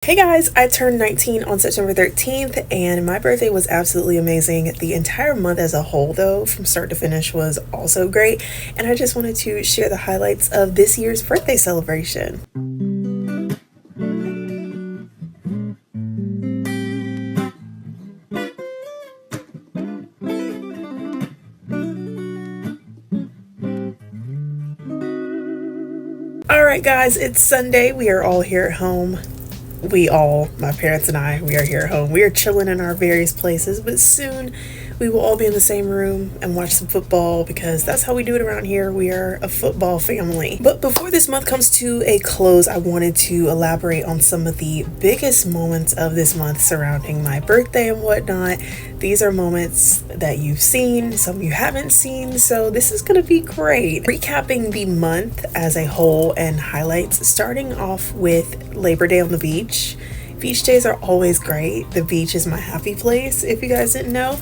Hey guys, I turned 19 on September 13th and my birthday was absolutely amazing. The entire month as a whole, though, from start to finish, was also great. And I just wanted to share the highlights of this year's birthday celebration. Alright guys, it's Sunday. We are all here at home. My parents and I, we are here at home. We are chilling in our various places, but soon we will all be in the same room and watch some football because that's how we do it around here. We are a football family. But before this month comes to a close, I wanted to elaborate on some of the biggest moments of this month surrounding my birthday and whatnot. These are moments that you've seen, some you haven't seen, so this is going to be great. Recapping the month as a whole and highlights, starting off with Labor Day on the beach. Beach days are always great. The beach is my happy place, if you guys didn't know.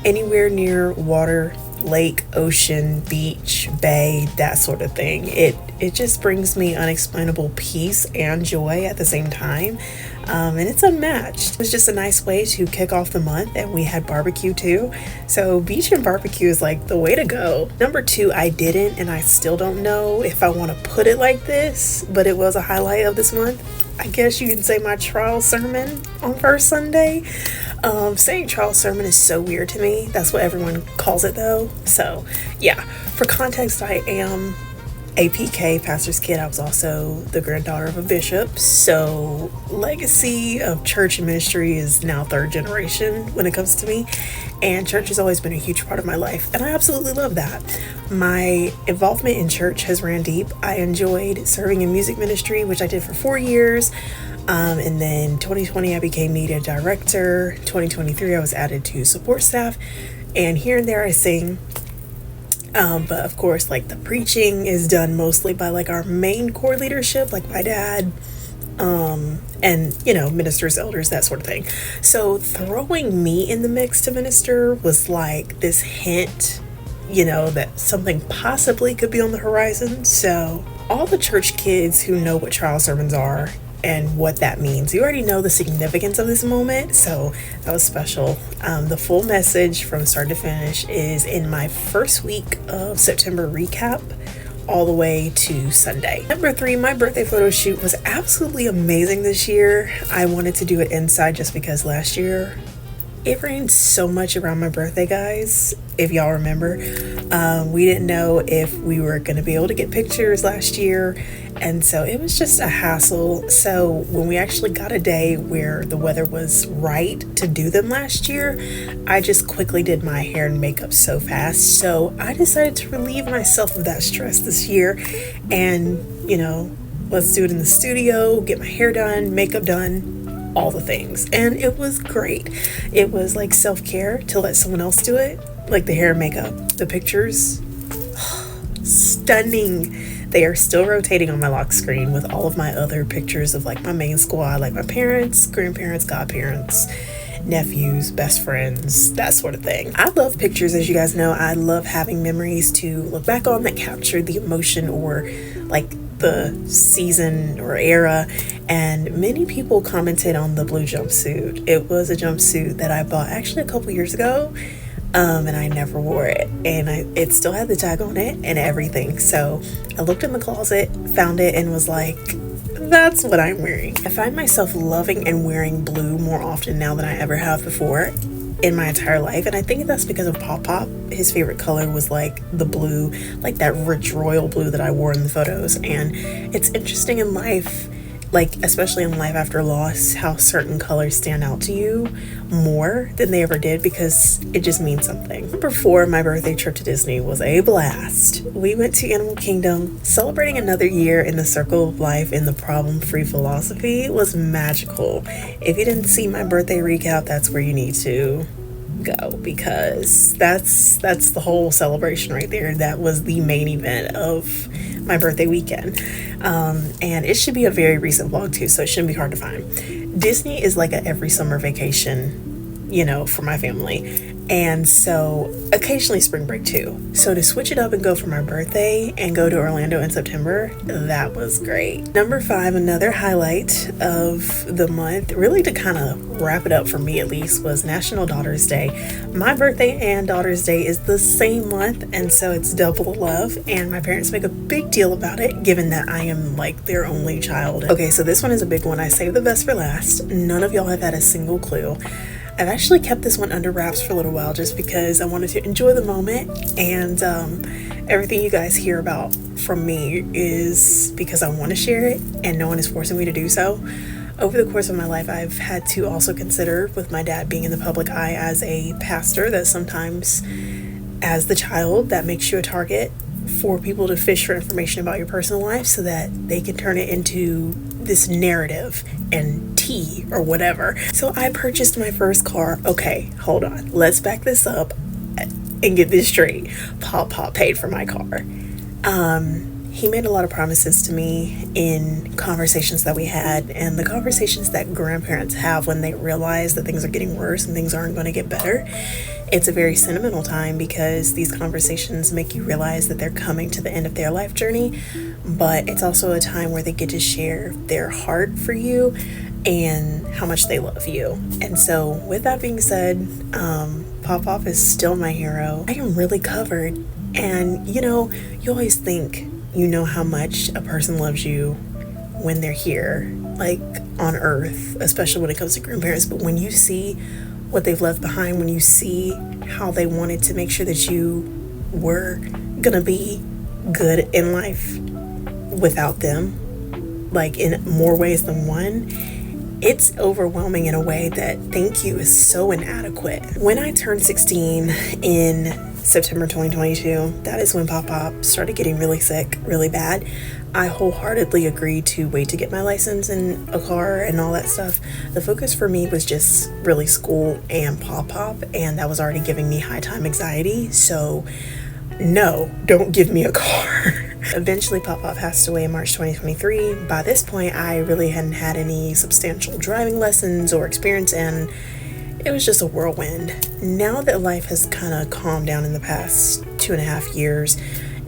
Anywhere near water, lake, ocean, beach, bay, that sort of thing. It just brings me unexplainable peace and joy at the same time. And it's unmatched. It was just a nice way to kick off the month, and we had barbecue too. So beach and barbecue is like the way to go. Number two, I didn't, and I still don't know if I want to put it like this, but it was a highlight of this month. I guess you can say my trial sermon on first Sunday. Saying trial sermon is so weird to me. That's what everyone calls it though. So yeah, for context, I am a PK, pastor's kid. I was also the granddaughter of a bishop. So legacy of church and ministry is now third generation when it comes to me. And church has always been a huge part of my life. And I absolutely love that. My involvement in church has ran deep. I enjoyed serving in music ministry, which I did for 4 years. And then 2020, I became media director. 2023, I was added to support staff. And here and there I sing. But of course, like the preaching is done mostly by like our main core leadership, like my dad, and ministers, elders, that sort of thing. So throwing me in the mix to minister was like this hint, that something possibly could be on the horizon. So all the church kids who know what trial sermons are and what that means, you already know the significance of this moment, so that was special. The full message from start to finish is in my first week of September recap all the way to Sunday. Number three, my birthday photo shoot was absolutely amazing this year. I wanted to do it inside just because last year it rained so much around my birthday, guys. If y'all remember, we didn't know if we were going to be able to get pictures last year, and so it was just a hassle. So when we actually got a day where the weather was right to do them last year, I just quickly did my hair and makeup so fast. So I decided to relieve myself of that stress this year and, let's do it in the studio, get my hair done, makeup done, all the things. And it was great. It was like self-care to let someone else do it, like the hair and makeup. The pictures, stunning. They are still rotating on my lock screen with all of my other pictures of like my main squad, like my parents, grandparents, godparents, nephews, best friends, that sort of thing. I love pictures, as you guys know. I love having memories to look back on that capture the emotion or like the season or era. And many people commented on the blue jumpsuit. It was a jumpsuit that I bought actually a couple years ago, and I never wore it, and it still had the tag on it and everything. So I looked in the closet, found it, and was like, that's what I'm wearing. I find myself loving and wearing blue more often now than I ever have before in my entire life, and I think that's because of Pop Pop. His favorite color was like the blue, like that rich royal blue that I wore in the photos. And it's interesting in life, like especially in life after loss, how certain colors stand out to you more than they ever did because it just means something. Number four, my birthday trip to Disney was a blast. We went to Animal Kingdom. Celebrating another year in the circle of life in the problem-free philosophy was magical. If you didn't see my birthday recap, that's where you need to go because that's the whole celebration right there. That was the main event of my birthday weekend. And it should be a very recent vlog too, so it shouldn't be hard to find. Disney is like a every summer vacation, for my family. And so occasionally spring break too. So to switch it up and go for my birthday and go to Orlando in September, that was great. Number 5, another highlight of the month, really to kind of wrap it up for me at least, was National Daughter's Day. My birthday and Daughter's Day is the same month, and so it's double the love, and my parents make a big deal about it given that I am like their only child. Okay, so this one is a big one. I saved the best for last. None of y'all have had a single clue. I've actually kept this one under wraps for a little while just because I wanted to enjoy the moment, and everything you guys hear about from me is because I want to share it and no one is forcing me to do so. Over the course of my life, I've had to also consider, with my dad being in the public eye as a pastor, that sometimes as the child that makes you a target for people to fish for information about your personal life so that they can turn it into this narrative and tea or whatever. So I purchased my first car. Okay, hold on. Let's back this up and get this straight. Pop paid for my car. He made a lot of promises to me in conversations that we had, and the conversations that grandparents have when they realize that things are getting worse and things aren't going to get better. It's a very sentimental time because these conversations make you realize that they're coming to the end of their life journey, but it's also a time where they get to share their heart for you and how much they love you. And so with that being said, Pop is still my hero. I am really covered, and you always think you know how much a person loves you when they're here, like on earth, especially when it comes to grandparents. But when you see what they've left behind, when you see how they wanted to make sure that you were gonna be good in life without them, like in more ways than one, it's overwhelming in a way that thank you is so inadequate. When I turned 16 in September 2022, that is when Pop started getting really sick, really bad. I wholeheartedly agreed to wait to get my license and a car and all that stuff. The focus for me was just really school and Pop, and that was already giving me high time anxiety. So no, don't give me a car. Eventually Pop passed away in March 2023. By this point, I really hadn't had any substantial driving lessons or experience, and it was just a whirlwind. Now that life has kind of calmed down in the past 2.5 years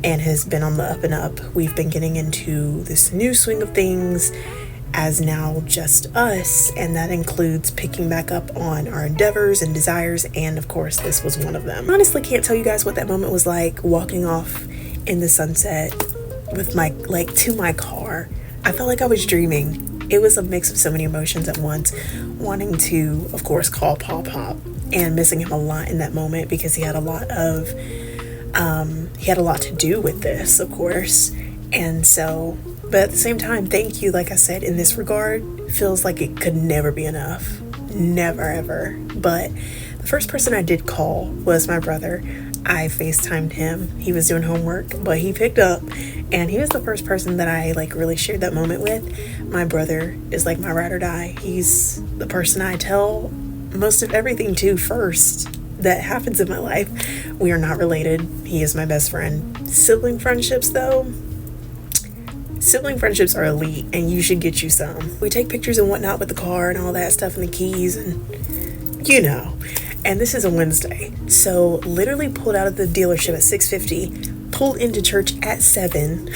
and has been on the up and up, we've been getting into this new swing of things as now just us, and that includes picking back up on our endeavors and desires, and of course this was one of them. I honestly can't tell you guys what that moment was like, walking off in the sunset with to my car. I felt like I was dreaming. It was a mix of so many emotions at once, wanting to, of course, call Pop and missing him a lot in that moment because he had a lot to do with this, of course. And so, but at the same time, thank you, like I said, in this regard, feels like it could never be enough. Never, ever. But the first person I did call was my brother. I FaceTimed him. He was doing homework, but he picked up, and he was the first person that I really shared that moment with. My brother is like my ride or die. He's the person I tell most of everything to first that happens in my life. We are not related. He is my best friend. Sibling friendships, though, sibling friendships are elite, and you should get you some. We take pictures and whatnot with the car and all that stuff and the keys and and this is a Wednesday, so literally pulled out of the dealership at 6:50, pulled into church at 7,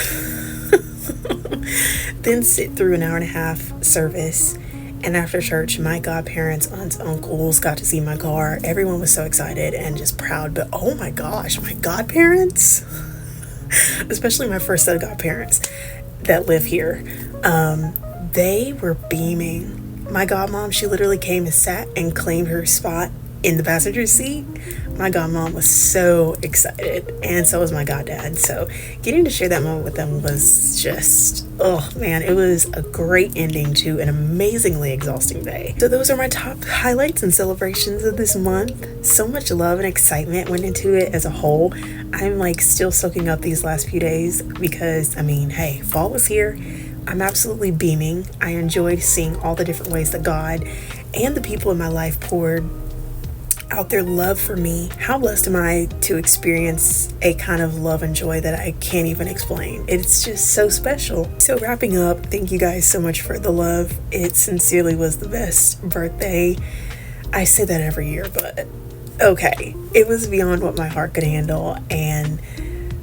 then sit through an 1.5-hour service, and after church, my godparents, aunts, uncles got to see my car. Everyone was so excited and just proud, but oh my gosh, my godparents, especially my first set of godparents that live here, they were beaming. My godmom, she literally came and sat and claimed her spot in the passenger seat. My godmom was so excited, and so was my goddad. So getting to share that moment with them was just, oh man, it was a great ending to an amazingly exhausting day. So those are my top highlights and celebrations of this month. So much love and excitement went into it as a whole. I'm still soaking up these last few days because hey, fall is here. I'm absolutely beaming. I enjoyed seeing all the different ways that God and the people in my life poured out their love for me. How blessed am I to experience a kind of love and joy that I can't even explain. It's just so special. So wrapping up, thank you guys so much for the love. It sincerely was the best birthday. I say that every year, but Okay, it was beyond what my heart could handle, and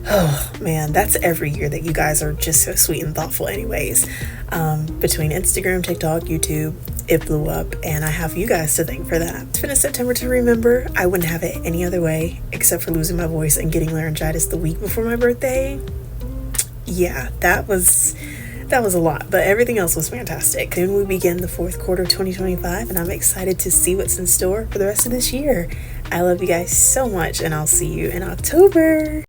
oh man, that's every year that you guys are just so sweet and thoughtful, anyways. Between Instagram, TikTok, YouTube, it blew up, and I have you guys to thank for that. It's been a September to remember. I wouldn't have it any other way, except for losing my voice and getting laryngitis the week before my birthday. Yeah, that was a lot, but everything else was fantastic. Then we begin the fourth quarter of 2025, and I'm excited to see what's in store for the rest of this year. I love you guys so much, and I'll see you in October.